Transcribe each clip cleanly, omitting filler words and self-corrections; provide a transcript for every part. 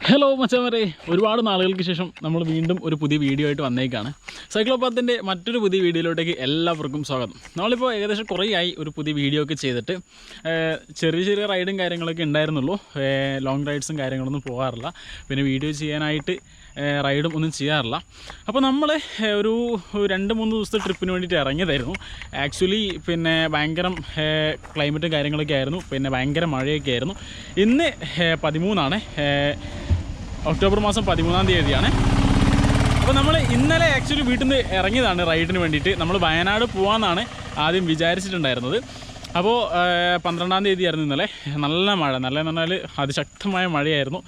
Hello മച്ചാമാരെ, ഒരുപാട് നാളുകൾക്ക് ശേഷം നമ്മൾ വീണ്ടും ഒരു പുതിയ വീഡിയോ ആയിട്ട് വന്നേക്കാണ്. സൈക്ലോപാത്തിൻ്റെ മറ്റൊരു പുതിയ വീഡിയോയിലോട്ടേക്ക് എല്ലാവർക്കും സ്വാഗതം. നമ്മളിപ്പോൾ ഏകദേശം കുറേയായി ഒരു പുതിയ വീഡിയോ ഒക്കെ ചെയ്തിട്ട്. ചെറിയ ചെറിയ റൈഡും കാര്യങ്ങളൊക്കെ ഉണ്ടായിരുന്നുള്ളൂ. ലോങ് റൈഡ്സും കാര്യങ്ങളൊന്നും പോകാറില്ല. പിന്നെ വീഡിയോ ചെയ്യാനായിട്ട് റൈഡും ഒന്നും ചെയ്യാറില്ല. അപ്പോൾ നമ്മൾ ഒരു 2-3 ദിവസത്തെ ട്രിപ്പിന് വേണ്ടിയിട്ട് ഇറങ്ങിയതായിരുന്നു. ആക്ച്വലി പിന്നെ ഭയങ്കരം ക്ലൈമറ്റും കാര്യങ്ങളൊക്കെ ആയിരുന്നു. പിന്നെ ഭയങ്കര മഴയൊക്കെ ആയിരുന്നു. ഇന്ന് 13 ഒക്ടോബർ മാസം 13-ാം തീയതിയാണ്. അപ്പോൾ നമ്മൾ ഇന്നലെ ആക്ച്വലി വീട്ടിൽ നിന്ന് ഇറങ്ങിയതാണ് റൈഡിന് വേണ്ടിയിട്ട്. നമ്മൾ വയനാട് പോകാമെന്നാണ് ആദ്യം വിചാരിച്ചിട്ടുണ്ടായിരുന്നത്. അപ്പോൾ 12-ാം തീയതി ആയിരുന്നു ഇന്നലെ. നല്ല മഴ, നല്ലതെന്ന് പറഞ്ഞാൽ അതിശക്തമായ മഴയായിരുന്നു.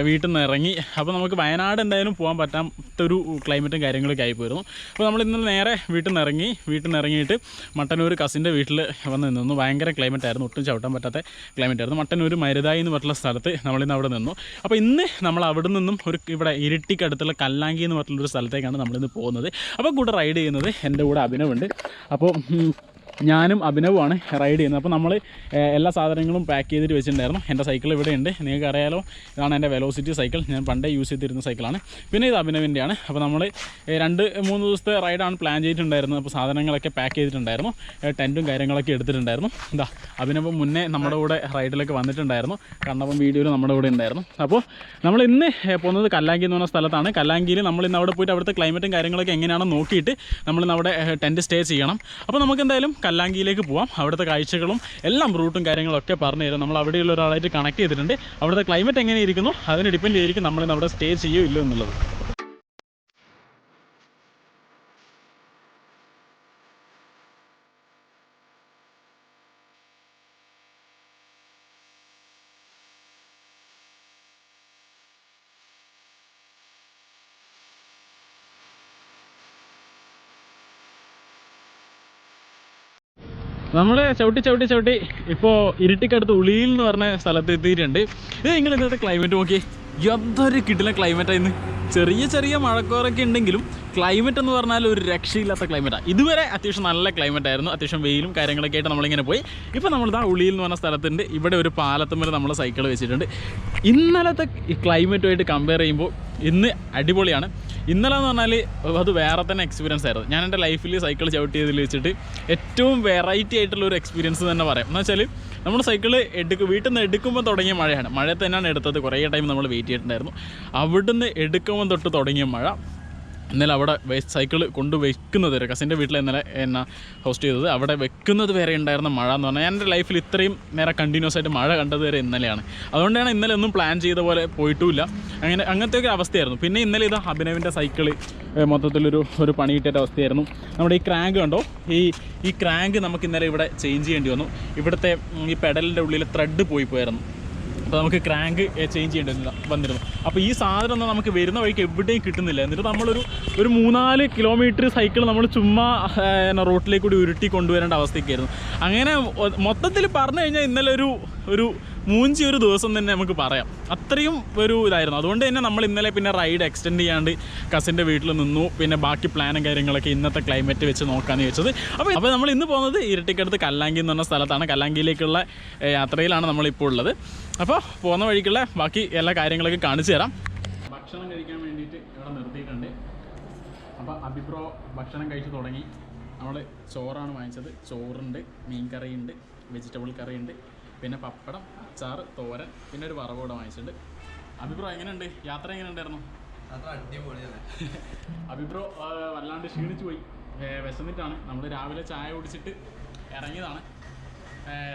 വീട്ടിൽ നിന്ന് ഇറങ്ങി. അപ്പോൾ നമുക്ക് വയനാട് എന്തായാലും പോകാൻ പറ്റാത്തൊരു ക്ലൈമറ്റും കാര്യങ്ങളൊക്കെ ആയിപ്പോയിരുന്നു. അപ്പോൾ നമ്മൾ ഇന്നലെ നേരെ വീട്ടിൽ നിന്ന് ഇറങ്ങിയിട്ട് മട്ടന്നൂർ കസിൻ്റെ വീട്ടിൽ വന്ന് നിന്നു. ഭയങ്കര ക്ലൈമറ്റ് ആയിരുന്നു, ഒട്ടും ചവിട്ടാൻ പറ്റാത്ത ക്ലൈമറ്റ് ആയിരുന്നു. മട്ടന്നൂർ മരുതായി എന്ന് പറഞ്ഞിട്ടുള്ള സ്ഥലത്ത് നമ്മളിന്ന് അവിടെ നിന്നു. അപ്പോൾ ഇന്ന് നമ്മൾ അവിടെ നിന്നും ഇവിടെ ഇരിട്ടിക്കടുത്തുള്ള കല്ലാങ്കി എന്ന് പറഞ്ഞിട്ടുള്ളൊരു സ്ഥലത്തേക്കാണ് നമ്മളിന്ന് പോകുന്നത്. അപ്പോൾ കൂടെ റൈഡ് ചെയ്യുന്നത് എൻ്റെ കൂടെ അഭിനവുണ്ട്. അപ്പോൾ ഞാനും അഭിനവുമാണ് റൈഡ് ചെയ്യുന്നത്. അപ്പോൾ നമ്മൾ എല്ലാ സാധനങ്ങളും പാക്ക് ചെയ്തിട്ട് വെച്ചിട്ടുണ്ടായിരുന്നു. എൻ്റെ സൈക്കിൾ ഇവിടെ ഉണ്ട്, നിങ്ങൾക്ക് അറിയാലോ. ഇതാണ് എൻ്റെ വെലോസിറ്റി സൈക്കിൾ, ഞാൻ പണ്ടേ യൂസ് ചെയ്തിരുന്ന സൈക്കിളാണ്. പിന്നെ ഇത് അഭിനവിൻ്റെയാണ്. അപ്പോൾ നമ്മൾ 2-3 ദിവസത്തെ റൈഡാണ് പ്ലാൻ ചെയ്തിട്ടുണ്ടായിരുന്നത്. അപ്പോൾ സാധനങ്ങളൊക്കെ പാക്ക് ചെയ്തിട്ടുണ്ടായിരുന്നു, ടെൻറ്റും കാര്യങ്ങളൊക്കെ എടുത്തിട്ടുണ്ടായിരുന്നു. എന്താ അഭിനവ് മുന്നേ നമ്മുടെ കൂടെ റൈഡിലൊക്കെ വന്നിട്ടുണ്ടായിരുന്നു, കണ്ണപ്പം വീഡിയോയിൽ നമ്മുടെ കൂടെ ഉണ്ടായിരുന്നു. അപ്പോൾ നമ്മൾ ഇന്ന് പോകുന്നത് കല്ലാങ്കി എന്ന് പറഞ്ഞ സ്ഥലത്താണ്. കല്ലാങ്കിയിൽ നമ്മൾ ഇന്ന് അവിടെ പോയിട്ട് അവിടുത്തെ ക്ലൈമറ്റും കാര്യങ്ങളൊക്കെ എങ്ങനെയാണെന്ന് നോക്കിയിട്ട് നമ്മളിന്ന് അവിടെ ടെൻറ്റ് സ്റ്റേ ചെയ്യണം. അപ്പോൾ നമുക്ക് എന്തായാലും കല്ലാങ്കിയിലേക്ക് പോവാം. അവിടുത്തെ കാഴ്ചകളും എല്ലാം റൂട്ടും കാര്യങ്ങളൊക്കെ പറഞ്ഞു തരും. നമ്മൾ അവിടെയുള്ള ഒരാളായിട്ട് കണക്ട് ചെയ്തിട്ടുണ്ട്. അവിടുത്തെ ക്ലൈമറ്റ് എങ്ങനെ ഇരിക്കുന്നു അതിന് ഡിപ്പെൻഡ് ചെയ്തിരിക്കും നമ്മളിന്ന് അവിടെ സ്റ്റേ ചെയ്യോ ഇല്ലോ എന്നുള്ളത്. നമ്മൾ ചവിട്ടി ഇപ്പോൾ ഇരിട്ടിക്കടുത്ത് ഉളിയിൽ എന്ന് പറഞ്ഞ സ്ഥലത്ത് എത്തിയിട്ടുണ്ട്. ഇത് നിങ്ങൾ ഇന്നത്തെ ക്ലൈമറ്റ് നോക്കി, എന്തൊരു കിട്ടില്ല ക്ലൈമറ്റായിരുന്നു. ചെറിയ മഴക്കോറൊക്കെ ഉണ്ടെങ്കിലും ക്ലൈമറ്റ് എന്ന് പറഞ്ഞാൽ ഒരു രക്ഷയില്ലാത്ത ക്ലൈമറ്റാണ്. ഇതുവരെ അത്യാവശ്യം നല്ല ക്ലൈമറ്റ് ആയിരുന്നു, അത്യാവശ്യം വെയിലും കാര്യങ്ങളൊക്കെ ആയിട്ട് നമ്മളിങ്ങനെ പോയി. ഇപ്പോൾ നമ്മളിതാ ഉളിയിൽ എന്ന് പറഞ്ഞ സ്ഥലത്തുണ്ട്. ഇവിടെ ഒരു പാലത്തുമ്മൽ നമ്മൾ സൈക്കിൾ വെച്ചിട്ടുണ്ട്. ഇന്നലത്തെ ഈ ക്ലൈമറ്റുമായിട്ട് കമ്പയർ ചെയ്യുമ്പോൾ ഇന്ന് അടിപൊളിയാണ്. ഇന്നലെ എന്ന് പറഞ്ഞാൽ അത് വേറെ തന്നെ എക്സ്പീരിയൻസ് ആയിരുന്നു. ഞാൻ എൻ്റെ ലൈഫിൽ സൈക്കിൾ ചവിട്ടിയതിൽ വെച്ചിട്ട് ഏറ്റവും വെറൈറ്റി ആയിട്ടുള്ളൊരു എക്സ്പീരിയൻസ് തന്നെ പറയാം. എന്ന് വെച്ചാൽ നമ്മൾ സൈക്കിൾ വീട്ടിൽ നിന്ന് എടുക്കുമ്പോൾ തുടങ്ങിയ മഴയാണ്. മഴയത്ത് തന്നെയാണ് എടുത്തത്. കുറേ ടൈം നമ്മൾ വെയിറ്റ് ചെയ്തിട്ടുണ്ടായിരുന്നു. അവിടുന്ന് എടുക്കുമ്പോൾ തൊട്ട് തുടങ്ങിയ മഴ. ഇന്നലെ അവിടെ സൈക്കിൾ കൊണ്ട് വെക്കുന്നത് വരെ, കസിൻ്റെ വീട്ടിൽ ഇന്നലെ എന്നെ ഹോസ്റ്റ് ചെയ്തത്, അവിടെ വെക്കുന്നത് വരെ ഉണ്ടായിരുന്ന മഴ എന്ന് പറഞ്ഞാൽ ഞാൻ എൻ്റെ ലൈഫിൽ ഇത്രയും നേരം കണ്ടിന്യൂസ് ആയിട്ട് മഴ കണ്ടത് വരെ ഇന്നലെയാണ്. അതുകൊണ്ടാണ് ഇന്നലെ ഒന്നും പ്ലാൻ ചെയ്ത പോലെ പോയിട്ടുമില്ല. അങ്ങനത്തെ ഒരു അവസ്ഥയായിരുന്നു. പിന്നെ ഇന്നലെ ഇതാ അഭിനവിൻ്റെ സൈക്കിള് മൊത്തത്തിലൊരു പണി കിട്ടിയ അവസ്ഥയായിരുന്നു. നമ്മുടെ ഈ ക്രാങ്ക് കണ്ടോ, ഈ ക്രാങ്ക് നമുക്ക് ഇന്നലെ ഇവിടെ ചേഞ്ച് ചെയ്യേണ്ടി വന്നു. ഇവിടുത്തെ ഈ പെഡലിൻ്റെ ഉള്ളിൽ ത്രെഡ് പോയിരുന്നു. അപ്പോൾ നമുക്ക് ക്രാങ്ക് ചേഞ്ച് ചെയ്യേണ്ടി വന്നിരുന്നു. അപ്പോൾ ഈ സാധനം ഒന്നും നമുക്ക് വരുന്ന വഴിക്ക് എവിടെയും കിട്ടുന്നില്ല. എന്നിട്ട് നമ്മളൊരു 3-4 കിലോമീറ്റർ സൈക്കിൾ നമ്മൾ ചുമ്മാ റോട്ടിലേക്ക് കൂടി ഉരുട്ടി കൊണ്ടുവരേണ്ട അവസ്ഥയൊക്കെയായിരുന്നു. അങ്ങനെ മൊത്തത്തിൽ പറഞ്ഞു കഴിഞ്ഞാൽ ഇന്നലെ ഒരു ഒരു ദിവസം തന്നെ നമുക്ക് പറയാം. അത്രയും ഒരു ഇതായിരുന്നു. അതുകൊണ്ട് തന്നെ നമ്മൾ ഇന്നലെ പിന്നെ റൈഡ് എക്സ്റ്റെൻഡ് ചെയ്യാണ്ട് കസിൻ്റെ വീട്ടിൽ നിന്നു. പിന്നെ ബാക്കി പ്ലാനും കാര്യങ്ങളൊക്കെ ഇന്നത്തെ ക്ലൈമറ്റ് വെച്ച് നോക്കാമെന്ന് വെച്ചത്. അപ്പോൾ നമ്മൾ ഇന്ന് പോകുന്നത് ഇരിട്ടിക്കടുത്ത് കല്ലാങ്കി എന്ന് പറഞ്ഞ സ്ഥലത്താണ്. കല്ലാങ്കിയിലേക്കുള്ള യാത്രയിലാണ് നമ്മളിപ്പോൾ ഉള്ളത്. അപ്പോൾ പോകുന്ന വഴിക്കുള്ള ബാക്കി എല്ലാ കാര്യങ്ങളൊക്കെ കാണിച്ചു തരാം. ഭക്ഷണം കഴിക്കാൻ വേണ്ടിയിട്ട് ഇവിടെ നിർത്തിയിട്ടുണ്ട്. അപ്പോൾ അഭിപ്രോ ഭക്ഷണം കഴിച്ച് തുടങ്ങി. നമ്മൾ ചോറാണ് വാങ്ങിച്ചത്. ചോറുണ്ട്, മീൻ കറിയുണ്ട്, വെജിറ്റബിൾ കറിയുണ്ട്, പിന്നെ പപ്പടം, അച്ചാറ്, തോരൻ, പിന്നെ ഒരു വറവ് കൂടെ വാങ്ങിച്ചിട്ടുണ്ട്. അഭിപ്രോ എങ്ങനെയുണ്ട്? യാത്ര എങ്ങനെയുണ്ടായിരുന്നു? അടിപൊളിയാണ്. അഭിപ്രോ വല്ലാണ്ട് ക്ഷീണിച്ചു പോയി, വിശന്നിട്ടാണ്. നമ്മൾ രാവിലെ ചായ കുടിച്ചിട്ട് ഇറങ്ങിയതാണ്.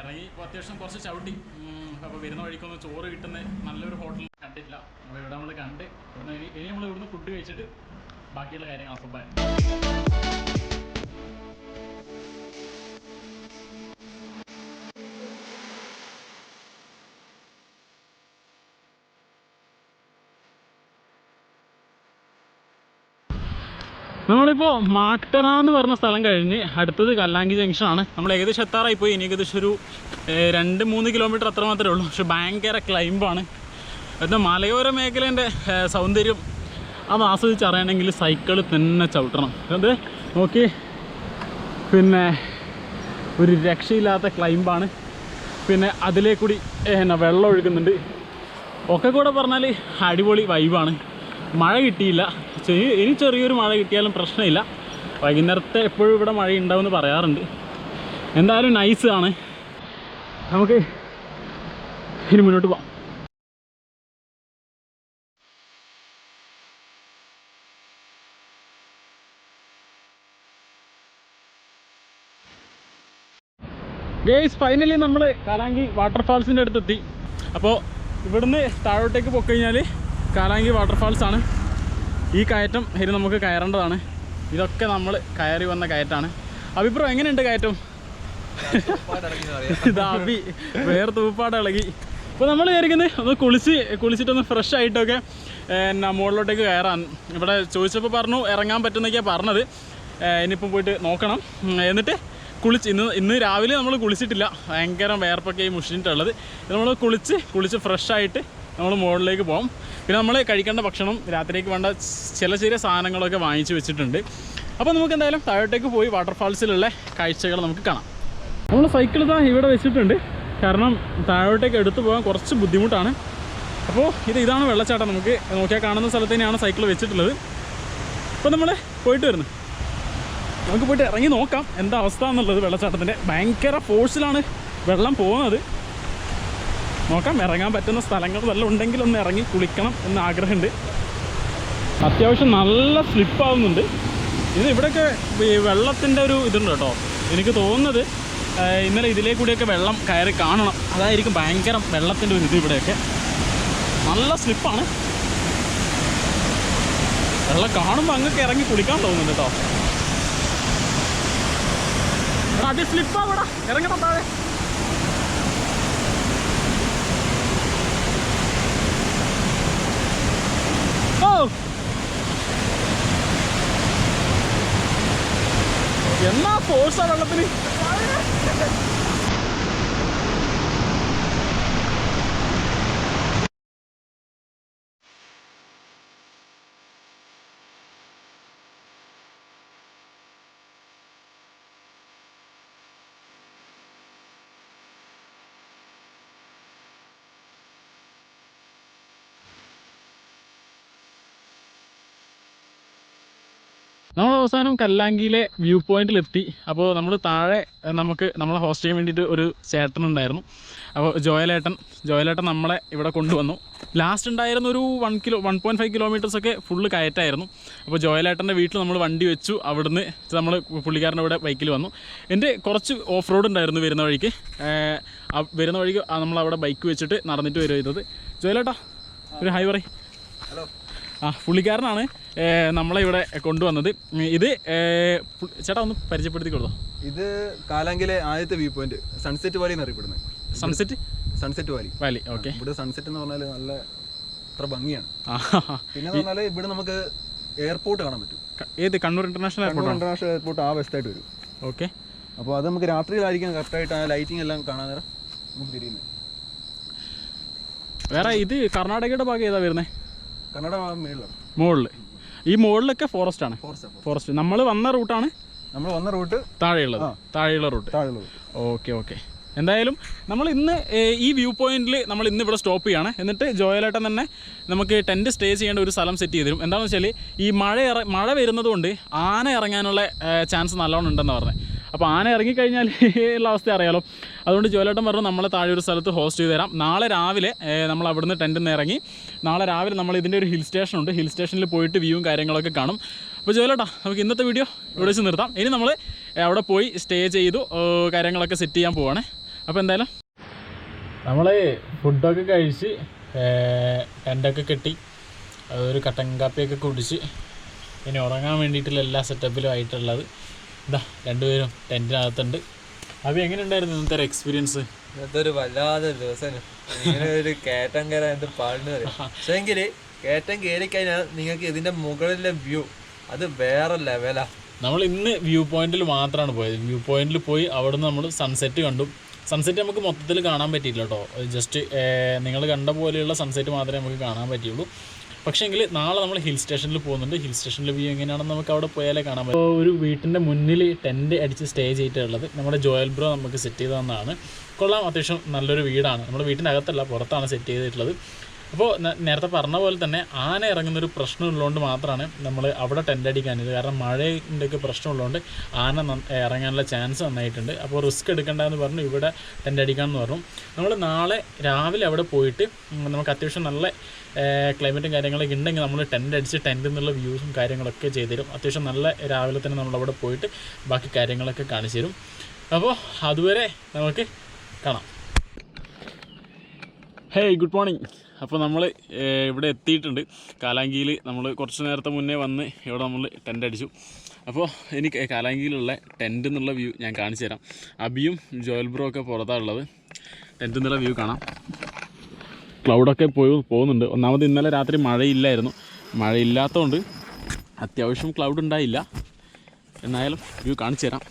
ഇറങ്ങി അത്യാവശ്യം കുറച്ച് ചവിട്ടി. അപ്പോൾ വരുന്ന വഴിക്കൊന്നും ചോറ് കിട്ടുന്ന നല്ലൊരു ഹോട്ടൽ കണ്ടിട്ടില്ല. അപ്പോൾ ഇവിടെ നമ്മൾ കണ്ട് ഇനി നമ്മൾ ഇവിടുന്ന് ഫുഡ് കഴിച്ചിട്ട് ബാക്കിയുള്ള കാര്യങ്ങൾ അപ്പം നമ്മളിപ്പോൾ മാട്ടറ എന്ന് പറഞ്ഞ സ്ഥലം കഴിഞ്ഞ് അടുത്തത് കല്ലാങ്കി ജംഗ്ഷനാണ്. നമ്മൾ ഏകദേശം എത്താറായിപ്പോയി. ഇനി ഏകദേശം ഒരു 2-3 കിലോമീറ്റർ അത്ര മാത്രമേ ഉള്ളൂ. പക്ഷെ ഭയങ്കര ക്ലൈമ്പാണ്. എന്നാൽ മലയോര മേഖലേൻ്റെ സൗന്ദര്യം അത് ആസ്വദിച്ചറിയണമെങ്കിൽ സൈക്കിൾ തന്നെ ചവിട്ടണം. അത് നോക്കി, പിന്നെ ഒരു രക്ഷയില്ലാത്ത ക്ലൈമ്പാണ്. പിന്നെ അതിലേക്കൂടി വെള്ളം ഒഴുകുന്നുണ്ട്. ഒക്കെ കൂടെ പറഞ്ഞാൽ അടിപൊളി വൈബാണ്. മഴ കിട്ടിയില്ല, ഇനി ചെറിയൊരു മഴ കിട്ടിയാലും പ്രശ്നമില്ല. വൈകുന്നേരത്തെ എപ്പോഴും ഇവിടെ മഴ ഉണ്ടാവുമെന്ന് പറയാറുണ്ട്. എന്തായാലും നൈസ് ആണ്. നമുക്ക് ഇനി മുന്നോട്ട് പോകാം. ഗേയ്സ്, ഫൈനലി നമ്മൾ കാലാങ്കി വാട്ടർഫാൾസിൻ്റെ അടുത്തെത്തി. അപ്പോൾ ഇവിടുന്ന് താഴോട്ടേക്ക് പോയി കഴിഞ്ഞാൽ കാലാങ്കി വാട്ടർഫാൾസാണ്. ഈ കയറ്റം ഇനി നമുക്ക് കയറേണ്ടതാണ്. ഇതൊക്കെ നമ്മൾ കയറി വന്ന കയറ്റാണ്. അഭിപ്രായം എങ്ങനെയുണ്ട് കയറ്റം? ഇത് അഭി വേറെ തൂപ്പാട് ഇളകി. ഇപ്പോൾ നമ്മൾ വിചാരിക്കുന്നത് ഒന്ന് കുളിച്ചിട്ടൊന്ന് ഫ്രഷ് ആയിട്ടൊക്കെ എന്നാ മുകളിലോട്ടേക്ക് കയറാൻ. ഇവിടെ ചോദിച്ചപ്പോൾ പറഞ്ഞു ഇറങ്ങാൻ പറ്റുന്നൊക്കെയാണ് പറഞ്ഞത്. ഇനിയിപ്പം പോയിട്ട് നോക്കണം. എന്നിട്ട് ഇന്ന് രാവിലെ നമ്മൾ കുളിച്ചിട്ടില്ല, ഭയങ്കര വേർപ്പൊക്കെ ഈ മുഷിഞ്ഞിട്ടുള്ളത്. നമ്മൾ കുളിച്ച് ഫ്രഷായിട്ട് നമ്മൾ മുകളിലേക്ക് പോകും. പിന്നെ നമ്മൾ കഴിക്കേണ്ട ഭക്ഷണം, രാത്രിക്ക് വേണ്ട ചെറിയ സാധനങ്ങളൊക്കെ വാങ്ങിച്ച് വെച്ചിട്ടുണ്ട്. അപ്പോൾ നമുക്ക് എന്തായാലും താഴോട്ടേക്ക് പോയി വാട്ടർഫാൾസിലുള്ള കാഴ്ചകൾ നമുക്ക് കാണാം. നമ്മൾ സൈക്കിൾ ഇതാ ഇവിടെ വെച്ചിട്ടുണ്ട്, കാരണം താഴോട്ടേക്ക് എടുത്തു പോകാൻ കുറച്ച് ബുദ്ധിമുട്ടാണ്. അപ്പോൾ ഇതാണ് വെള്ളച്ചാട്ടം. നമുക്ക് നോക്കിയാൽ കാണുന്ന സ്ഥലത്ത് തന്നെയാണ് സൈക്കിൾ വെച്ചിട്ടുള്ളത്. അപ്പോൾ നമ്മൾ പോയിട്ട് വരുന്നു. നമുക്ക് പോയിട്ട് ഇറങ്ങി നോക്കാം എന്താ അവസ്ഥ എന്നുള്ളത്. വെള്ളച്ചാട്ടത്തിൻ്റെ ഭയങ്കര ഫോഴ്സിലാണ് വെള്ളം പോകുന്നത്. നോക്കാം, ഇറങ്ങാൻ പറ്റുന്ന സ്ഥലങ്ങൾ വല്ലതും ഉണ്ടെങ്കിൽ ഒന്ന് ഇറങ്ങി കുളിക്കണം എന്ന് ആഗ്രഹമുണ്ട്. അത്യാവശ്യം നല്ല സ്ലിപ്പാവുന്നുണ്ട്. ഇവിടെയൊക്കെ ഈ വെള്ളത്തിൻ്റെ ഒരു ഇതുണ്ട് കേട്ടോ. എനിക്ക് തോന്നുന്നത് ഇന്നലെ ഇതിലേ കൂടിയൊക്കെ വെള്ളം കയറി കാണണം, അതായിരിക്കും ഭയങ്കര വെള്ളത്തിൻ്റെ ഒരു ഇത്. ഇവിടെയൊക്കെ നല്ല സ്ലിപ്പാണ്. വെള്ളം കാണുമ്പോൾ അങ്ങൊക്കെ ഇറങ്ങി കുളിക്കാൻ തോന്നുന്നുണ്ട് കേട്ടോ. അത് സ്ലിപ്പാവൂടാ, ഇറങ്ങണം താഴെ. ഓ, എന്നാ ഫോഴ്സാ വെള്ളത്തിന്. നമ്മൾ അവസാനം കല്ലാങ്കിയിലെ വ്യൂ പോയിന്റിലെത്തി. അപ്പോൾ നമ്മൾ താഴെ നമ്മളെ ഹോസ്റ്റ് ചെയ്യാൻ വേണ്ടിയിട്ട് ഒരു ചേട്ടനുണ്ടായിരുന്നു. അപ്പോൾ ജോയലേട്ടൻ നമ്മളെ ഇവിടെ കൊണ്ടുവന്നു. ലാസ്റ്റ് ഉണ്ടായിരുന്ന ഒരു 1.5 കിലോമീറ്റേഴ്സൊക്കെ ഫുള്ള് കയറ്റായിരുന്നു. അപ്പോൾ ജോയലേട്ടൻ്റെ വീട്ടിൽ നമ്മൾ വണ്ടി വെച്ചു. അവിടുന്ന് നമ്മൾ പുള്ളിക്കാരൻ്റെ ഇവിടെ ബൈക്കിൽ വന്നു. എൻ്റെ കുറച്ച് ഓഫ് റോഡ് ഉണ്ടായിരുന്നു വരുന്ന വഴിക്ക് നമ്മളവിടെ ബൈക്ക് വെച്ചിട്ട് നടന്നിട്ട് വരുന്നത്. ജോയലേട്ടാ ഒരു ഹായ് പറയ്. ഹലോ. പുള്ളിക്കാരനാണ് നമ്മളെ ഇവിടെ കൊണ്ടുവന്നത്. ഇത് ചേട്ടാ ഒന്ന് പരിചയപ്പെടുത്തി കൊടുത്തോ. ഇത് കാലാങ്കിലെ ആദ്യത്തെ വ്യൂ പോയിന്റ്, സൺസെറ്റ് വാലി എന്നറിയപ്പെടുന്നത്. Sunset Valley. ഓക്കെ. ഇവിടെ സൺസെറ്റ് എന്ന് പറഞ്ഞാൽ നല്ല അത്ര ഭംഗിയാണ്. പിന്നെ പറഞ്ഞാൽ ഇവിടെ നമുക്ക് എയർപോർട്ട് കാണാൻ പറ്റും. ഏത്? കണ്ണൂർ ഇന്റർനാഷണൽ എയർപോർട്ട് ആ വശത്തായിട്ട് വരും. ഓക്കെ. അപ്പോൾ അത് നമുക്ക് രാത്രിയിലായിരിക്കും കറക്റ്റായിട്ട് ആ ലൈറ്റിംഗ് എല്ലാം കാണാൻ നേരം നമുക്ക് തിരിയുന്നത്. വേറെ ഇത് കർണാടകയുടെ ഭാഗം ഏതാ വരുന്നത്? കർണാടക മുകളിൽ. ഈ മുകളിലൊക്കെ ഫോറസ്റ്റ്. നമ്മൾ വന്ന റൂട്ട് താഴെയുള്ള റൂട്ട്. ഓക്കെ. എന്തായാലും നമ്മൾ ഇന്ന് ഈ വ്യൂ പോയിന്റിൽ നമ്മൾ ഇന്ന് ഇവിടെ സ്റ്റോപ്പ് ചെയ്യാണ്. എന്നിട്ട് ജോയലേട്ടൻ തന്നെ നമുക്ക് ടെൻറ്റ് സ്റ്റേ ചെയ്യേണ്ട ഒരു സ്ഥലം സെറ്റ് ചെയ്ത് തരും. എന്താണെന്ന് വെച്ചാൽ ഈ മഴ വരുന്നത് കൊണ്ട് ആന ഇറങ്ങാനുള്ള ചാൻസ് നല്ലോണം ഉണ്ടെന്ന് പറഞ്ഞത്. അപ്പോൾ ആന ഇറങ്ങിക്കഴിഞ്ഞാൽ ഉള്ള അവസ്ഥ അറിയാലോ. അതുകൊണ്ട് ജോയലേട്ടൻ പറഞ്ഞു നമ്മളെ താഴെ ഒരു സ്ഥലത്ത് ഹോസ്റ്റ് ചെയ്ത് തരാം. നാളെ രാവിലെ നമ്മൾ അവിടുന്ന് ടെൻറ്റിൽ നിന്ന് ഇറങ്ങി നാളെ രാവിലെ നമ്മൾ ഇതിൻ്റെ ഒരു ഹിൽ സ്റ്റേഷനുണ്ട്, ഹിൽ സ്റ്റേഷനിൽ പോയിട്ട് വ്യൂവും കാര്യങ്ങളൊക്കെ കാണും. അപ്പോൾ ജോയലേട്ടാ നമുക്ക് ഇന്നത്തെ വീഡിയോ ഇവിടെ വെച്ച് നിർത്താം. ഇനി നമ്മൾ അവിടെ പോയി സ്റ്റേ ചെയ്തു കാര്യങ്ങളൊക്കെ സെറ്റ് ചെയ്യാൻ പോവാണ്. അപ്പോൾ എന്തായാലും നമ്മൾ ഫുഡൊക്കെ കഴിച്ച് ടെൻറ്റൊക്കെ കെട്ടി അതൊരു കട്ടൻ കാപ്പിയൊക്കെ കുടിച്ച് ഇനി ഉറങ്ങാൻ വേണ്ടിയിട്ടുള്ള എല്ലാ സെറ്റപ്പിലും ആയിട്ടുള്ളത് ഇതാ രണ്ടുപേരും ടെൻറ്റിനകത്തുണ്ട്. അപ്പോൾ എങ്ങനെയുണ്ടായിരുന്നു ഇന്നത്തെ ഒരു എക്സ്പീരിയൻസ്? ഇന്നത്തെ ഒരു വല്ലാതെ ദിവസം ഇങ്ങനെ ഒരു കയറ്റം കയറാൻ എന്ത് പാടുന്ന വരും. പക്ഷേ എങ്കിൽ കയറ്റം കയറിക്കഴിഞ്ഞാൽ നിങ്ങൾക്ക് ഇതിൻ്റെ മുകളിലെ വ്യൂ അത് വേറെ ലെവലാ. നമ്മൾ ഇന്ന് വ്യൂ പോയിന്റിൽ മാത്രമാണ് പോയത്. വ്യൂ പോയിന്റിൽ പോയി അവിടുന്ന് നമ്മൾ സൺസെറ്റ് കണ്ടു. സൺസെറ്റ് നമുക്ക് മൊത്തത്തിൽ കാണാൻ പറ്റിയില്ല കേട്ടോ. ജസ്റ്റ് നിങ്ങൾ കണ്ട പോലെയുള്ള സൺസെറ്റ് മാത്രമേ നമുക്ക് കാണാൻ പറ്റുള്ളൂ. പക്ഷേ എങ്കിൽ നാളെ നമ്മൾ ഹിൽ സ്റ്റേഷനിൽ പോകുന്നുണ്ട്. ഹിൽ സ്റ്റേഷനിൽ വ്യൂ എങ്ങനെയാണെന്ന് നമുക്ക് അവിടെ പോയാലേ കാണാൻ പറ്റും. ഒരു വീട്ടിൻ്റെ മുന്നിൽ ടെൻറ്റ് അടിച്ച് സ്റ്റേ ചെയ്തിട്ടുള്ളത് നമ്മുടെ ജോയൽ ബ്രോ നമുക്ക് സെറ്റ് ചെയ്ത് തന്നതാണ്. കൊള്ളാം, അത്യാവശ്യം നല്ലൊരു വീടാണ്. നമ്മുടെ വീട്ടിൻ്റെ അകത്തല്ല, പുറത്താണ് സെറ്റ് ചെയ്തിട്ടുള്ളത്. അപ്പോൾ നേരത്തെ പറഞ്ഞ പോലെ തന്നെ ആന ഇറങ്ങുന്നൊരു പ്രശ്നമുള്ളതുകൊണ്ട് മാത്രമാണ് നമ്മൾ അവിടെ ടെൻ്റ് അടിക്കാനിത്. കാരണം മഴയുടെയൊക്കെ പ്രശ്നമുള്ളതുകൊണ്ട് ആന ഇറങ്ങാനുള്ള ചാൻസ് നന്നായിട്ടുണ്ട്. അപ്പോൾ റിസ്ക് എടുക്കേണ്ടതെന്ന് പറഞ്ഞു ഇവിടെ ടെൻ്റ് അടിക്കാമെന്ന് പറഞ്ഞു. നമ്മൾ നാളെ രാവിലെ അവിടെ പോയിട്ട് നമുക്ക് അത്യാവശ്യം നല്ല ക്ലൈമറ്റും കാര്യങ്ങളൊക്കെ ഉണ്ടെങ്കിൽ നമ്മൾ ടെൻ്റ് അടിച്ച് ടെൻ്റിൽ നിന്നുള്ള വ്യൂസും കാര്യങ്ങളൊക്കെ ചെയ്തു തരും. അത്യാവശ്യം നല്ല രാവിലെ തന്നെ നമ്മളവിടെ പോയിട്ട് ബാക്കി കാര്യങ്ങളൊക്കെ കാണിച്ചു തരും. അപ്പോൾ അതുവരെ നമുക്ക് കാണാം. Hey, good morning. അപ്പോൾ നമ്മൾ ഇവിടെ എത്തിയിട്ടുണ്ട്. കാലാങ്കിയിൽ നമ്മൾ കുറച്ച് നേരത്തെ മുന്നേ വന്ന് ഇവിടെ നമ്മൾ ടെൻ്റ് അടിച്ചു. അപ്പോൾ എനിക്ക് കാലാങ്കിയിലുള്ള ടെൻ്റ് എന്നുള്ള വ്യൂ ഞാൻ കാണിച്ചു തരാം. അബിയും ജോയൽ ബ്രോ ഒക്കെ പുറത്താണുള്ളത്. ടെൻ്റ് എന്നുള്ള വ്യൂ കാണാം. ക്ലൗഡൊക്കെ പോകുന്നുണ്ട്. ഒന്നാമത് ഇന്നലെ രാത്രി മഴയില്ലായിരുന്നു. മഴയില്ലാത്തതുകൊണ്ട് അത്യാവശ്യം ക്ലൗഡ് ഉണ്ടായില്ല. എന്നായാലും വ്യൂ കാണിച്ചു തരാം.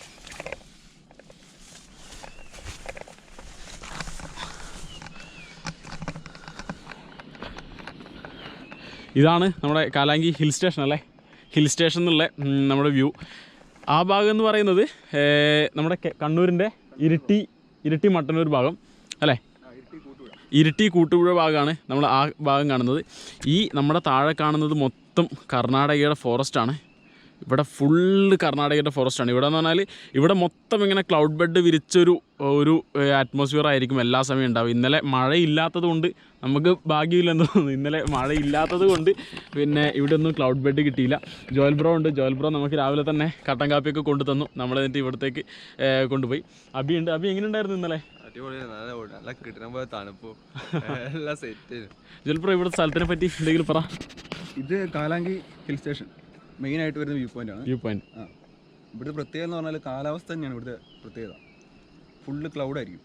ഇതാണ് നമ്മുടെ കാലാങ്കി ഹിൽ സ്റ്റേഷൻ അല്ലേ. ഹിൽ സ്റ്റേഷൻ എന്നുള്ള നമ്മുടെ വ്യൂ. ആ ഭാഗം എന്ന് പറയുന്നത് നമ്മുടെ കണ്ണൂരിൻ്റെ ഇരിട്ടി മട്ടന്നൂർ ഭാഗം അല്ലേ. ഇരിട്ടി കൂട്ടുപുഴ ഭാഗമാണ് നമ്മൾ ആ ഭാഗം കാണുന്നത്. ഈ നമ്മുടെ താഴെ കാണുന്നത് മൊത്തം കർണാടകയുടെ ഫോറസ്റ്റാണ്. ഇവിടെ ഫുള്ള് കർണാടകയുടെ ഫോറസ്റ്റാണ്. ഇവിടെ എന്ന് പറഞ്ഞാൽ ഇവിടെ മൊത്തം ഇങ്ങനെ ക്ലൗഡ് ബെഡ് വിരിച്ചൊരു അറ്റ്മോസ്ഫിയർ ആയിരിക്കും എല്ലാ സമയം ഉണ്ടാവും. ഇന്നലെ മഴയില്ലാത്തത് കൊണ്ട് നമുക്ക് ഭാഗ്യമില്ലെന്ന് തോന്നുന്നു. ഇന്നലെ മഴയില്ലാത്തത് കൊണ്ട് പിന്നെ ഇവിടെ ഒന്നും ക്ലൗഡ് ബെഡ് കിട്ടിയില്ല. ജോയൽ ബ്രോ ഉണ്ട്. ജോയൽ ബ്രോ നമുക്ക് രാവിലെ തന്നെ കട്ടൻ കാപ്പിയൊക്കെ കൊണ്ടു തന്നു. നമ്മളെന്നിട്ട് ഇവിടത്തേക്ക് കൊണ്ടുപോയി. അബി ഉണ്ട്. അബി എങ്ങനെ ഉണ്ടായിരുന്നു ഇന്നലെ? നല്ല കിട്ടണ പോലെ തണുപ്പോ എല്ലാം സെറ്റ്. ജോയൽ ബ്രോ ഇവിടുത്തെ സ്ഥലത്തിനെ പറ്റി എന്തെങ്കിലും പറ. ഇത് കാലാങ്കി ഹിൽ സ്റ്റേഷൻ മെയിനായിട്ട് വരുന്ന വ്യൂ പോയിൻ്റാണ്. ഇവിടുത്തെ പ്രത്യേകത എന്ന് പറഞ്ഞാൽ കാലാവസ്ഥ തന്നെയാണ് ഇവിടുത്തെ പ്രത്യേകത. ഫുള്ള് ക്ലൗഡ് ആയിരിക്കും.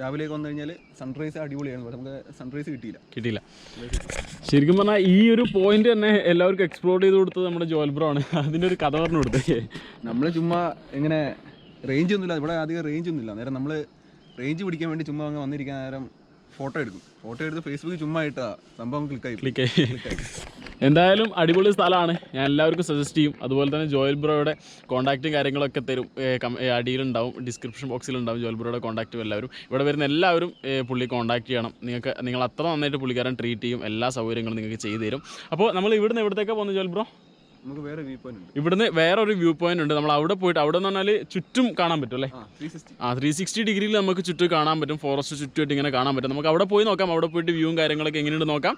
രാവിലേക്ക് വന്നു കഴിഞ്ഞാൽ സൺറൈസ് അടിപൊളിയാണ്. നമുക്ക് സൺറൈസ് കിട്ടിയില്ല. ശരിക്കും പറഞ്ഞാൽ ഈ ഒരു പോയിന്റ് തന്നെ എല്ലാവർക്കും എക്സ്പ്ലോർ ചെയ്ത് കൊടുത്തത് നമ്മുടെ ജോയൽ ബ്രോ ആണ്. അതിൻ്റെ ഒരു കഥ പറഞ്ഞു കൊടുത്തത്. നമ്മൾ ചുമ്മാ ഇങ്ങനെ റേഞ്ച് ഒന്നുമില്ല, ഇവിടെ അധികം റേഞ്ച് ഒന്നുമില്ല. നേരം നമ്മൾ റേഞ്ച് പിടിക്കാൻ വേണ്ടി ചുമ്മാ അങ്ങ് വന്നിരിക്കാൻ നേരം ഫോട്ടോ എടുത്ത് ഫേസ്ബുക്കിൽ ചുമ്മാ ഇട്ടാ സംഭവം ക്ലിക്കായി. എന്തായാലും അടിപൊളി സ്ഥലമാണ്. ഞാൻ എല്ലാവർക്കും സജസ്റ്റ് ചെയ്യും. അതുപോലെ തന്നെ ജോയൽ ബ്രോയുടെ കോൺടാക്റ്റും കാര്യങ്ങളൊക്കെ തരും. അടിയിലുണ്ടാവും, ഡിസ്ക്രിപ്ഷൻ ബോക്സിലുണ്ടാവും ജോയൽ ബ്രോയുടെ കോൺടാക്റ്റും. എല്ലാവരും ഇവിടെ വരുന്ന എല്ലാവരും പുള്ളി കോൺടാക്ട് ചെയ്യണം. നിങ്ങൾ അത്ര നന്നായിട്ട് പുള്ളിക്കാരൻ ട്രീറ്റ് ചെയ്യും. എല്ലാ സൗകര്യങ്ങളും നിങ്ങൾക്ക് ചെയ്തു തരും. അപ്പോൾ നമ്മൾ ഇവിടുന്ന് എവിടത്തേക്കാണ് പോകുന്നത് ജോയൽ ബ്രോ? നമുക്ക് വേറെ വ്യൂ പോയിന്റ് ഉണ്ട്. ഇവിടുന്ന് വേറൊരു വ്യൂ പോയിന്റ് ഉണ്ട്. നമ്മൾ അവിടെ പോയിട്ട് അവിടെ എന്ന് പറഞ്ഞാൽ ചുറ്റും കാണാൻ പറ്റും അല്ലേ. 360 ഡിഗ്രിയിൽ നമുക്ക് ചുറ്റും കാണാൻ പറ്റും. ഫോറസ്റ്റ് ചുറ്റുമായിട്ട് ഇങ്ങനെ കാണാൻ പറ്റും. നമുക്ക് അവിടെ പോയി നോക്കാം. അവിടെ പോയിട്ട് വ്യൂവും കാര്യങ്ങളൊക്കെ എങ്ങനെയുണ്ട് നോക്കാം.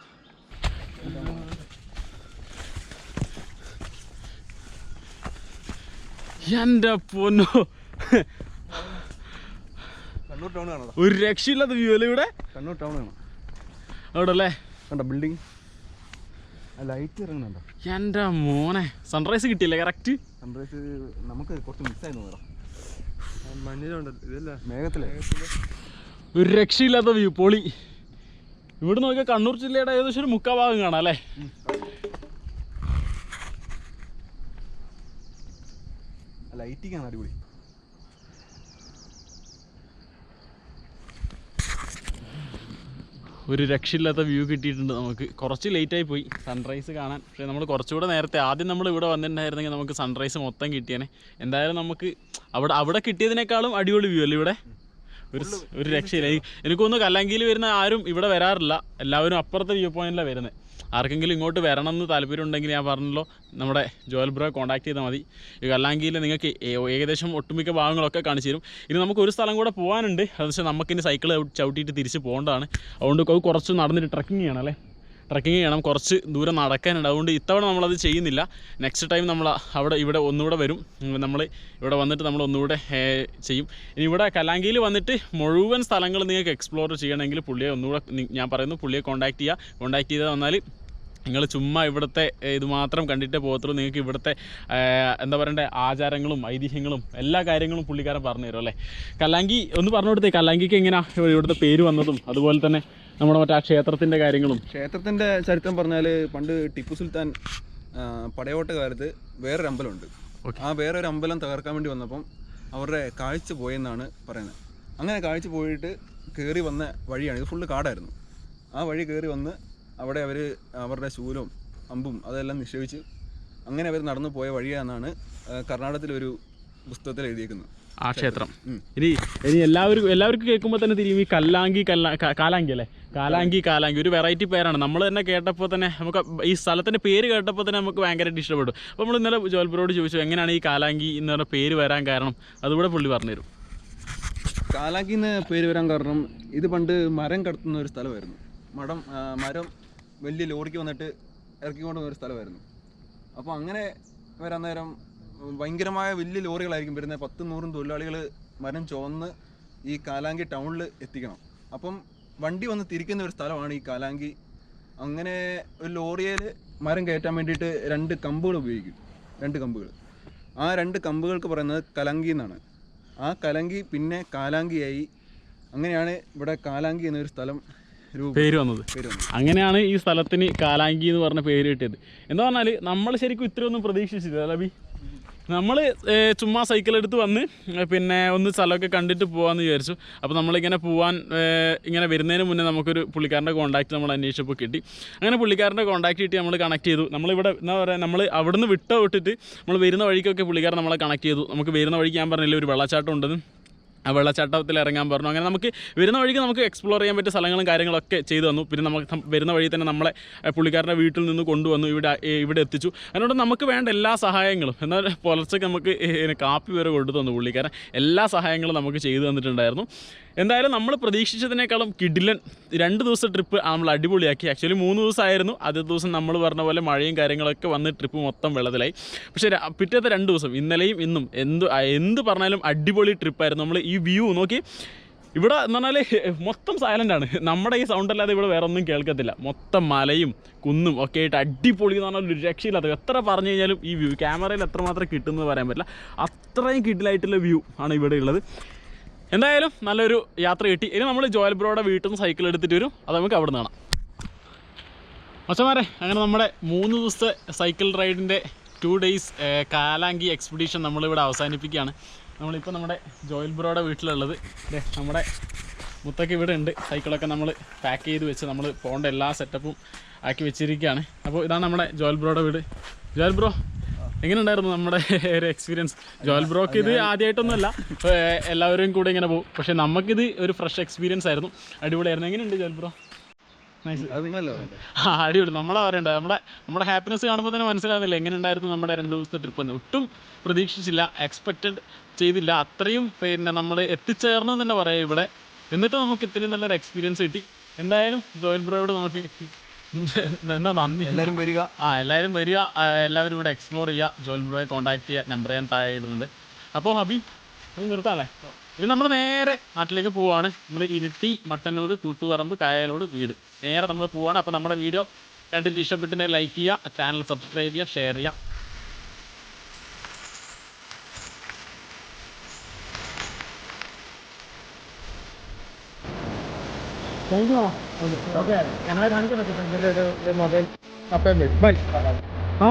എൻ്റെ പൊന്നോ, കണ്ണൂർ ടൗൺ കാണാം. ഒരു രക്ഷയില്ലാത്ത വ്യൂ അല്ലേ ഇവിടെ. കണ്ണൂർ ടൗൺ ആണ് അവിടെ അല്ലേ. കണ്ടോ ബിൽഡിംഗ്, ലൈറ്റ് ഇറങ്ങുന്നുണ്ടോ? എൻ്റെ മോനെ, സൺറൈസ് കിട്ടിയില്ലേ കറക്റ്റ്? സൺറൈസ് നമുക്ക് കുറച്ച് മിസ്സായിരുന്നു. മഞ്ഞിലുണ്ടല്ലോ ഇതല്ലേ മേഘത്തിലെ. ഒരു രക്ഷയില്ലാത്ത വ്യൂ, പൊളി. ഇവിടെ നോക്കിയാൽ കണ്ണൂർ ജില്ലയുടെ ഏകദേശം ഒരു 3/4 ഭാഗം കാണാം അല്ലേ. ലൈറ്റിംഗ് അടിപൊളി. ഒരു രക്ഷയില്ലാത്ത വ്യൂ കിട്ടിയിട്ടുണ്ട് നമുക്ക്. കുറച്ച് ലേറ്റായി പോയി സൺറൈസ് കാണാൻ. പക്ഷേ നമ്മൾ കുറച്ചുകൂടെ നേരത്തെ ആദ്യം നമ്മൾ ഇവിടെ വന്നിട്ടുണ്ടായിരുന്നെങ്കിൽ നമുക്ക് സൺറൈസ് മൊത്തം കിട്ടിയേനെ. എന്തായാലും നമുക്ക് അവിടെ കിട്ടിയതിനേക്കാളും അടിപൊളി വ്യൂ അല്ലേ ഇവിടെ. ഒരു രക്ഷയില്ല. എനിക്ക് തോന്നുന്നു കല്ലാങ്കിയിൽ വരുന്ന ആരും ഇവിടെ വരാറില്ല. എല്ലാവരും അപ്പുറത്തെ വ്യൂ പോയിന്റിലാണ് വരുന്നത്. ആർക്കെങ്കിലും ഇങ്ങോട്ട് വരണം എന്ന് താല്പര്യം ഉണ്ടെങ്കിൽ ഞാൻ പറഞ്ഞല്ലോ, നമ്മുടെ ജോയൽ ബ്രോയെ കോൺടാക്ട് ചെയ്താൽ മതി. ഈ കല്ലാങ്കിയിൽ നിങ്ങൾക്ക് ഏകദേശം ഒട്ടുമിക്ക ഭാഗങ്ങളൊക്കെ കാണിച്ചു തരും. ഇനി നമുക്ക് ഒരു സ്ഥലം കൂടെ പോകാനുണ്ട്. അത് വെച്ചാൽ നമുക്കിനി സൈക്കിൾ ചവിട്ടിയിട്ട് തിരിച്ച് പോകേണ്ടതാണ്. അതുകൊണ്ട് കുറച്ച് നടന്നിട്ട് ട്രക്കിങ് ചെയ്യണം അല്ലേ. ട്രക്കിങ് ചെയ്യണം, കുറച്ച് ദൂരം നടക്കാനുണ്ട്. അതുകൊണ്ട് ഇത്തവണ നമ്മളത് ചെയ്യുന്നില്ല. നെക്സ്റ്റ് ടൈം നമ്മൾ ഇവിടെ ഒന്നുകൂടെ വരും. നമ്മൾ ഇവിടെ വന്നിട്ട് നമ്മൾ ഒന്നുകൂടെ ചെയ്യും. ഇനി ഇവിടെ കല്ലാങ്കിയിൽ വന്നിട്ട് മുഴുവൻ സ്ഥലങ്ങൾ നിങ്ങൾക്ക് എക്സ്പ്ലോർ ചെയ്യണമെങ്കിൽ പുള്ളിയെ ഒന്നുകൂടെ ഞാൻ പറയുന്നു, പുള്ളിയെ കോൺടാക്ട് ചെയ്താൽ വന്നാൽ നിങ്ങൾ ചുമ്മാ ഇവിടുത്തെ ഇത് മാത്രം കണ്ടിട്ടേ പോകത്തുള്ളൂ. നിങ്ങൾക്ക് ഇവിടുത്തെ എന്താ പറയണ്ടേ ആചാരങ്ങളും ഐതിഹ്യങ്ങളും എല്ലാ കാര്യങ്ങളും പുള്ളിക്കാരൻ പറഞ്ഞു തരും അല്ലേ. കല്ലാങ്കി ഒന്ന് പറഞ്ഞു കൊടുത്തേ, കല്ലാങ്കിക്ക് എങ്ങനെയാണ് ഇവിടുത്തെ പേര് വന്നതും അതുപോലെ തന്നെ നമ്മുടെ മറ്റേ ആ ക്ഷേത്രത്തിൻ്റെ കാര്യങ്ങളും. ക്ഷേത്രത്തിൻ്റെ ചരിത്രം പറഞ്ഞാൽ പണ്ട് ടിപ്പു സുൽത്താൻ പടയോട്ട കാലത്ത് വേറൊരു അമ്പലമുണ്ട്. ആ വേറൊരു അമ്പലം തകർക്കാൻ വേണ്ടി വന്നപ്പം അവരുടെ കാഴ്ച പോയെന്നാണ് പറയുന്നത്. അങ്ങനെ കാഴ്ച പോയിട്ട് കയറി വന്ന വഴിയാണ്. ഇത് ഫുള്ള് കാടായിരുന്നു. ആ വഴി കയറി വന്ന് അവിടെ അവർ അവരുടെ ശൂലവും അമ്പും അതെല്ലാം നിക്ഷേപിച്ച് അങ്ങനെ അവർ നടന്നു പോയ വഴിയാണെന്നാണ് കർണാടകത്തിലൊരു പുസ്തകത്തിൽ എഴുതിയേക്കുന്നത്. ആ ക്ഷേത്രം. ഇനി എല്ലാവർക്കും കേൾക്കുമ്പോൾ തന്നെ തിരിയും ഈ കാലാങ്കി അല്ലേ, കാലാങ്കി ഒരു വെറൈറ്റി പേരാണ്. നമ്മൾ തന്നെ കേട്ടപ്പോൾ തന്നെ നമുക്ക് ഈ സ്ഥലത്തിൻ്റെ പേര് കേട്ടപ്പോൾ തന്നെ നമുക്ക് ഭയങ്കരമായിട്ട് ഇഷ്ടപ്പെട്ടു. അപ്പോൾ നമ്മൾ ഇന്നലെ ജോൽബ്രോയോട് ചോദിച്ചു എങ്ങനെയാണ് ഈ കാലാങ്കി എന്ന് പറഞ്ഞ പേര് വരാൻ കാരണം. അതുകൂടെ പുള്ളി പറഞ്ഞുതരും. കാലാങ്കി എന്ന് പേര് വരാൻ കാരണം ഇത് പണ്ട് മരം കടത്തുന്ന ഒരു സ്ഥലമായിരുന്നു. മരം വലിയ ലോറിക്ക് വന്നിട്ട് ഇറക്കിക്കൊണ്ട് പോകുന്ന ഒരു സ്ഥലമായിരുന്നു. അപ്പോൾ അങ്ങനെ വരാൻ നേരം ഭയങ്കരമായ വലിയ ലോറികളായിരിക്കും വരുന്നത്. 10-100 തൊഴിലാളികൾ മരം ചുവന്ന് ഈ കാലാങ്കി ടൗണിൽ എത്തിക്കണം. അപ്പം വണ്ടി വന്ന് തിരിക്കുന്ന ഒരു സ്ഥലമാണ് ഈ കാലാങ്കി. അങ്ങനെ ഒരു ലോറിയിൽ മരം കയറ്റാൻ വേണ്ടിയിട്ട് 2 കമ്പുകൾ ഉപയോഗിക്കും. 2 കമ്പുകൾ. ആ 2 കമ്പുകൾക്ക് പറയുന്നത് കലങ്കി എന്നാണ്. ആ കലങ്കി പിന്നെ കാലാങ്കിയായി. അങ്ങനെയാണ് ഇവിടെ കാലാങ്കി എന്നൊരു സ്ഥലം പേര് വന്നത്. അങ്ങനെയാണ് ഈ സ്ഥലത്തിന് കാലാങ്കി എന്ന് പറഞ്ഞ പേര് കിട്ടിയത്. എന്താ പറഞ്ഞാൽ നമ്മൾ ശരിക്കും ഇത്രയൊന്നും പ്രതീക്ഷിച്ചില്ല ലബി. നമ്മൾ ചുമ്മാ സൈക്കിളെടുത്ത് വന്ന് പിന്നെ ഒന്ന് സ്ഥലമൊക്കെ കണ്ടിട്ട് പോകാമെന്ന് വിചാരിച്ചു. അപ്പോൾ നമ്മളിങ്ങനെ ഇങ്ങനെ വരുന്നതിന് മുന്നേ നമുക്കൊരു പുള്ളിക്കാരൻ്റെ കോൺടാക്റ്റ് നമ്മൾ അന്വേഷിച്ചപ്പോൾ കിട്ടി. അങ്ങനെ പുള്ളിക്കാരൻ്റെ കോൺടാക്റ്റ് കിട്ടി, നമ്മൾ കണക്ട് ചെയ്തു. നമ്മളിവിടെ എന്താ പറയുക, നമ്മൾ അവിടുന്ന് വിട്ടിട്ട് നമ്മൾ വരുന്ന വഴിക്കൊക്കെ പുള്ളിക്കാരൻ നമ്മളെ കണക്ട് ചെയ്തു. നമുക്ക് വരുന്ന വഴിക്ക് ഞാൻ പറഞ്ഞില്ലേ ഒരു വെള്ളച്ചാട്ടം ഉണ്ടെന്ന്, ആ വെള്ളച്ചാട്ടത്തിൽ ഇറങ്ങാൻ പറഞ്ഞു. അങ്ങനെ നമുക്ക് വരുന്ന വഴിക്ക് നമുക്ക് എക്സ്പ്ലോർ ചെയ്യാൻ പറ്റിയ സ്ഥലങ്ങളും കാര്യങ്ങളൊക്കെ ചെയ്തു തന്നു. പിന്നെ നമുക്ക് വരുന്ന വഴി തന്നെ നമ്മളെ പുള്ളിക്കാരൻ്റെ വീട്ടിൽ നിന്ന് കൊണ്ടുവന്നു, ഇവിടെ എത്തിച്ചു. അതുകൊണ്ട് നമുക്ക് വേണ്ട എല്ലാ സഹായങ്ങളും, എന്നാൽ പുലർച്ചയ്ക്ക് നമുക്ക് കാപ്പി വരെ കൊണ്ടു തന്നു പുള്ളിക്കാരൻ. എല്ലാ സഹായങ്ങളും നമുക്ക് ചെയ്തു തന്നിട്ടുണ്ടായിരുന്നു. എന്തായാലും നമ്മൾ പ്രതീക്ഷിച്ചതിനേക്കാളും കിടിലൻ 2 ദിവസത്തെ ട്രിപ്പ് നമ്മൾ അടിപൊളിയാക്കി. ആക്ച്വലി 3 ദിവസമായിരുന്നു. ആദ്യത്തെ ദിവസം നമ്മൾ പറഞ്ഞ പോലെ മഴയും കാര്യങ്ങളൊക്കെ വന്ന് ട്രിപ്പ് മൊത്തം വെള്ളത്തിലായി. പക്ഷേ പിറ്റേത്തെ 2 ദിവസം ഇന്നലെയും ഇന്നും എന്ത് പറഞ്ഞാലും അടിപൊളി ട്രിപ്പായിരുന്നു. നമ്മൾ ഈ വ്യൂ നോക്കി, ഇവിടെ എന്ന് പറഞ്ഞാൽ മൊത്തം സൈലൻ്റാണ്. നമ്മുടെ ഈ സൗണ്ട് അല്ലാതെ ഇവിടെ വേറെ ഒന്നും കേൾക്കത്തില്ല. മൊത്തം മലയും കുന്നും ഒക്കെ ആയിട്ട് അടിപൊളി എന്ന് പറഞ്ഞാൽ ഒരു രക്ഷയില്ലാത്ത, എത്ര പറഞ്ഞു കഴിഞ്ഞാലും ഈ വ്യൂ ക്യാമറയിൽ എത്രമാത്രം കിട്ടുമെന്ന് പറയാൻ പറ്റില്ല. അത്രയും കിടിലായിട്ടുള്ള വ്യൂ ആണ് ഇവിടെ ഉള്ളത്. എന്തായാലും നല്ലൊരു യാത്ര കിട്ടി. ഇനി നമ്മൾ ജോയൽ ബ്രോയുടെ വീട്ടിൽ നിന്ന് സൈക്കിൾ എടുത്തിട്ട് വരും. അത് നമുക്ക് അവിടെ നിന്ന് കാണാം. മച്ചന്മാരെ, അങ്ങനെ നമ്മുടെ 3 ദിവസത്തെ സൈക്കിൾ റൈഡിൻ്റെ 2 days കാലാങ്കി എക്സ്പെഡീഷൻ നമ്മളിവിടെ അവസാനിപ്പിക്കുകയാണ്. നമ്മളിപ്പോൾ നമ്മുടെ ജോയൽ ബ്രോയുടെ വീട്ടിലുള്ളത്. നമ്മുടെ മുത്തൊക്കെ ഇവിടെ ഉണ്ട്. സൈക്കിളൊക്കെ നമ്മൾ പാക്ക് ചെയ്ത് വെച്ച് നമ്മൾ പോകേണ്ട എല്ലാ സെറ്റപ്പും ആക്കി വെച്ചിരിക്കുകയാണ്. അപ്പോൾ ഇതാണ് നമ്മുടെ ജോയൽ ബ്രോയുടെ വീട്. ജോയൽ ബ്രോ, എങ്ങനെ ഉണ്ടായിരുന്നു നമ്മുടെ ഒരു എക്സ്പീരിയൻസ്? ജോയൽ ബ്രോക്ക് ഇത് ആദ്യമായിട്ടൊന്നുമല്ല, എല്ലാവരും കൂടെ ഇങ്ങനെ പോകും. പക്ഷേ നമുക്കിത് ഒരു ഫ്രഷ് എക്സ്പീരിയൻസ് ആയിരുന്നു. അടിപൊളിയായിരുന്നു. എങ്ങനെയുണ്ട് ജോയൽ ബ്രോ? നൈസ്. അടിപൊളി. നമ്മളെ പറയണ്ട, നമ്മുടെ ഹാപ്പിനെസ് കാണുമ്പോൾ തന്നെ മനസ്സിലാകുന്നില്ല എങ്ങനെ ഉണ്ടായിരുന്നു നമ്മുടെ 2 ദിവസത്തെ ട്രിപ്പ് എന്ന്. ഒട്ടും പ്രതീക്ഷിച്ചില്ല, എക്സ്പെക്റ്റഡ് ചെയ്തില്ല. അത്രയും പിന്നെ നമ്മൾ എത്തിച്ചേർന്നെന്ന് തന്നെ പറയാം ഇവിടെ. എന്നിട്ട് നമുക്ക് ഇത്രയും നല്ലൊരു എക്സ്പീരിയൻസ് കിട്ടി. എന്തായാലും ജോയൽ ബ്രോയോട് നമുക്ക് എന്താ നന്ദി. എല്ലാവരും വരിക, എല്ലാവരും ഇവിടെ എക്സ്പ്ലോർ ചെയ്യുക. ജോയൽ ബ്രോയെ കോൺടാക്ട് ചെയ്യുക. നമ്പർ ഞാൻ താഴെ ഇടുന്നുണ്ട്. അപ്പോൾ ഹബി നിർത്താമല്ലേ? ഇത് നമ്മൾ നേരെ നാട്ടിലേക്ക് പോവുകയാണ്. നമ്മൾ ഇരിട്ടി, മട്ടന്നൂർ, കൂത്തുപറമ്പ്, കായലോട് വീട് നേരെ നമ്മൾ പോവുകയാണ്. അപ്പോൾ നമ്മുടെ വീഡിയോ കണ്ടിട്ട് ഇഷ്ടപ്പെട്ടിട്ടുണ്ടെങ്കിൽ ലൈക്ക് ചെയ്യുക, ചാനൽ സബ്സ്ക്രൈബ് ചെയ്യുക, ഷെയർ ചെയ്യുക. ഓക്കെ, ഞങ്ങളെ കാണിക്കാൻ പറ്റും മൊബൈൽ. അപ്പം ബൈ. ആ